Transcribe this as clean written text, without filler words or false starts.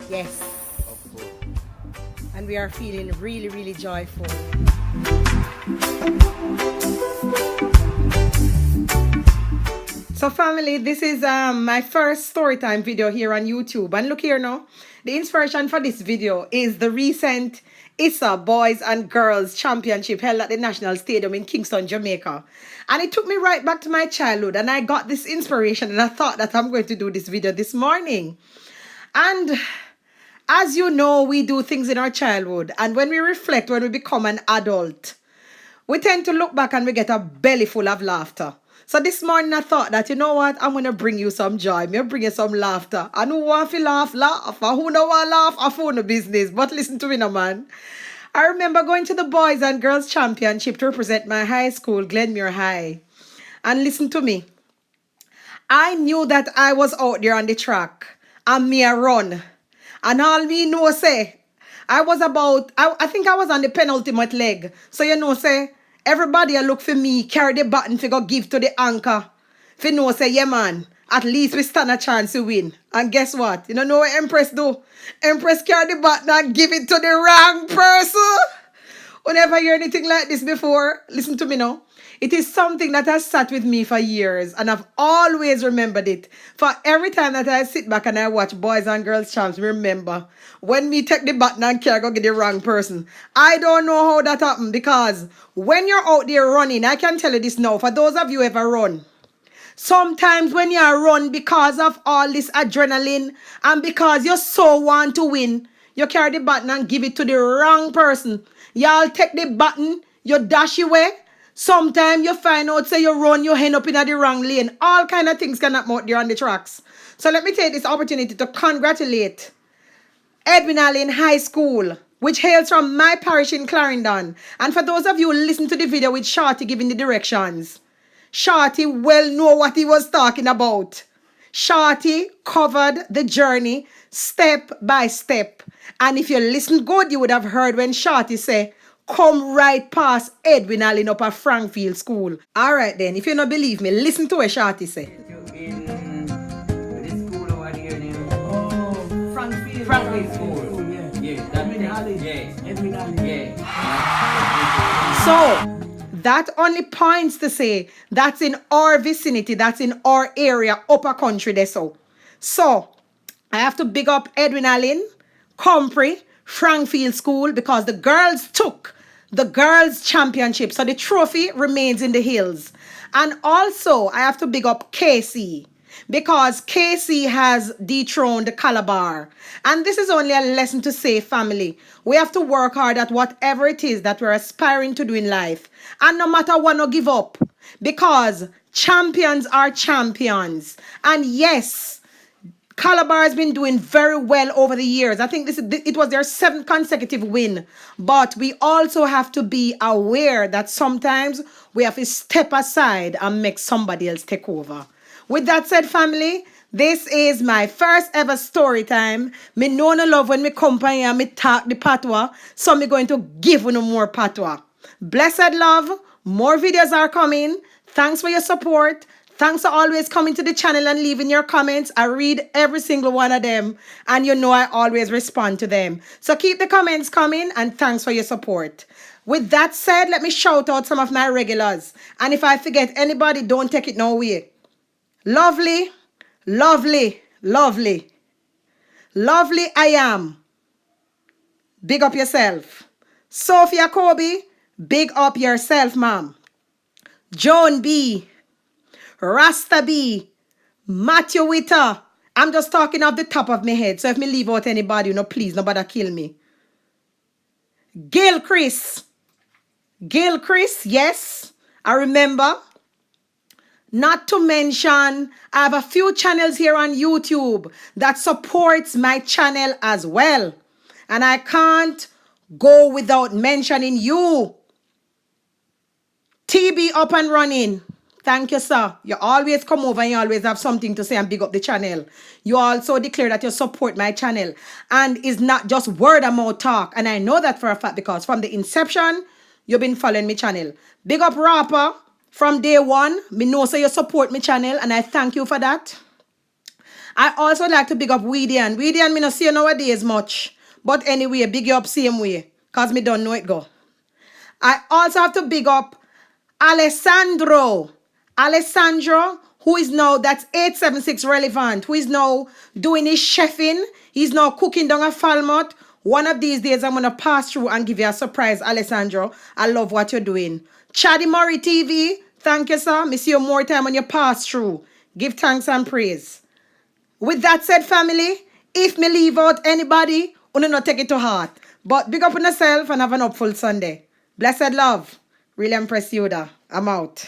Yes. Of course. And we are feeling really, really joyful. So family, this is my first storytime video here on YouTube. And look here now, the inspiration for this video is the recent ISA Boys and Girls Championship held at the National Stadium in Kingston, Jamaica. And it took me right back to my childhood, and I got this inspiration and I thought that I'm going to do this video this morning. And as you know, we do things in our childhood, and when we reflect, when we become an adult, we tend to look back and we get a belly full of laughter. So this morning I thought that, you know what, I'm going to bring you some joy. I'm going to bring you some laughter. And who want to laugh, laugh. And who don't want to laugh, I phone the business. But listen to me now, man. I remember going to the Boys and Girls Championship to represent my high school, Glenmuir High. And listen to me. I knew that I was out there on the track and me a run. And all me know say, I think I was on the penultimate leg. So you know say, everybody a look for me, carry the button for go give to the anchor. For know say, yeah man, at least we stand a chance to win. And guess what? You know what Empress do? Empress carry the button and give it to the wrong person. Whenever you hear anything like this before, listen to me now. It is something that has sat with me for years, and I've always remembered it. For every time that I sit back and I watch Boys and Girls Champs, remember when me take the button and care go get the wrong person. I don't know how that happened, because when you're out there running, I can tell you this now, for those of you who ever run, sometimes when you run because of all this adrenaline and because you so want to win, you carry the button and give it to the wrong person. Y'all take the button, you dash away. Sometimes you find out, say you run, you end up in the wrong lane. All kind of things can happen out there on the tracks. So let me take this opportunity to congratulate Edwin High School, which hails from my parish in Clarendon. And for those of you who listen to the video with Shorty giving the directions, Shorty well know what he was talking about. Shorty covered the journey step by step. And if you listen good, you would have heard when Shorty say, come right past Edwin Allen up at Frankfield School. All right then, if you don't believe me, listen to what Shorty say. In this school over here named Frankfield School. Yeah, that Edwin Allen. Yeah. Edwin Allen. Yeah. So that only points to say that's in our vicinity, that's in our area, upper country there. So I have to big up Edwin Allen, Compre, Frankfield School, because the girls took the girls' championship. So the trophy remains in the hills. And also, I have to big up KC, because KC has dethroned the Calabar. And this is only a lesson to say, family, we have to work hard at whatever it is that we're aspiring to do in life. And no matter what, no give up. Because champions are champions. And yes, Calabar has been doing very well over the years. I think it was their 7th consecutive win. But we also have to be aware that sometimes we have to step aside and make somebody else take over. With that said, family, this is my first ever story time. Me know no love when me come here and me talk the patois. So me going to give you no more patois. Blessed love. More videos are coming. Thanks for your support. Thanks for always coming to the channel and leaving your comments. I read every single one of them. And you know I always respond to them. So keep the comments coming, and thanks for your support. With that said, let me shout out some of my regulars. And if I forget anybody, don't take it no way. Lovely, lovely, lovely. Lovely I am. Big up yourself. Sophia Kobe, big up yourself, ma'am. Joan B. Rasta B, Matthew Witter. I'm just talking off the top of my head. So if me leave out anybody, please, nobody kill me. Gail Chris. Gail Chris, yes. I remember. Not to mention, I have a few channels here on YouTube that supports my channel as well. And I can't go without mentioning you. TB up and running. Thank you, sir. You always come over and you always have something to say and big up the channel. You also declare that you support my channel. And it's not just word of mouth talk. And I know that for a fact, because from the inception, you've been following my channel. Big up Rapper. From day one, me know so you support my channel, and I thank you for that. I also like to big up Weedian. Weedian, me not see you nowadays much. But anyway, big you up same way. Because me don't know it go. I also have to big up Alessandro. Alessandro, who is now, that's 876 relevant, who is now doing his chefing. He's now cooking down a Falmouth. One of these days, I'm going to pass through and give you a surprise, Alessandro. I love what you're doing. Chaddy Murray TV, thank you, sir. Me see you more time on your pass through. Give thanks and praise. With that said, family, if me leave out anybody, you not take it to heart. But big up on yourself and have an upful Sunday. Blessed love. Really impress Yoda. I'm out.